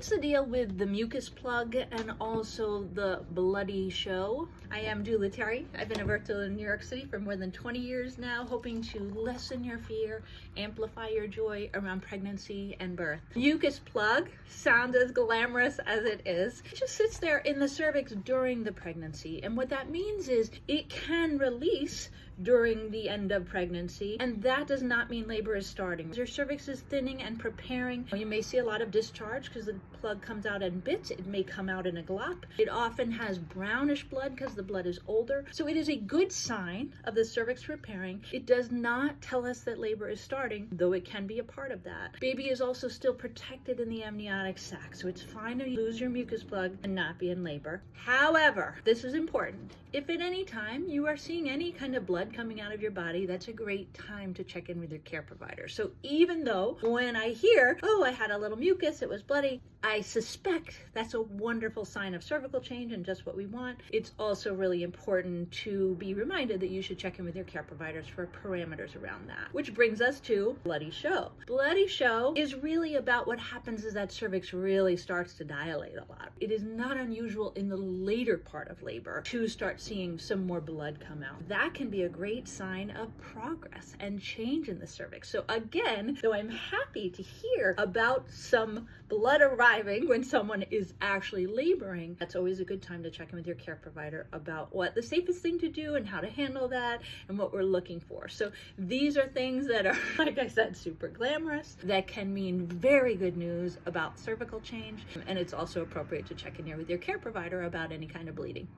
what's the deal with the mucus plug and also the bloody show? I am Dula Terry. I've been a virtual in New York City for more than 20 years now, hoping to lessen your fear, amplify your joy around pregnancy and birth. Mucus plug sounds as glamorous as it is. It just sits there in the cervix during the pregnancy, and what that means is it can release during the end of pregnancy, and that does not mean labor is starting. Your cervix is thinning and preparing. You may see a lot of discharge because the plug comes out in bits. It may come out in a glop. It often has brownish blood because the blood is older. So it is a good sign of the cervix preparing. It does not tell us that labor is starting, though it can be a part of that. Baby is also still protected in the amniotic sac, so it's fine to lose your mucus plug and not be in labor. However, this is important. If at any time you are seeing any kind of blood coming out of your body, that's a great time to check in with your care provider. So even though when I hear, oh, I had a little mucus, it was bloody, I suspect that's a wonderful sign of cervical change and just what we want. It's also really important to be reminded that you should check in with your care providers for parameters around that. Which brings us to bloody show. Bloody show is really about what happens as that cervix really starts to dilate a lot. It is not unusual in the later part of labor to start seeing some more blood come out. That can be a great sign of progress and change in the cervix. So again, though I'm happy to hear about some blood arriving when someone is actually laboring, that's always a good time to check in with your care provider about what the safest thing to do and how to handle that and what we're looking for. So these are things that are, like I said, super glamorous, that can mean very good news about cervical change. And it's also appropriate to check in here with your care provider about any kind of bleeding.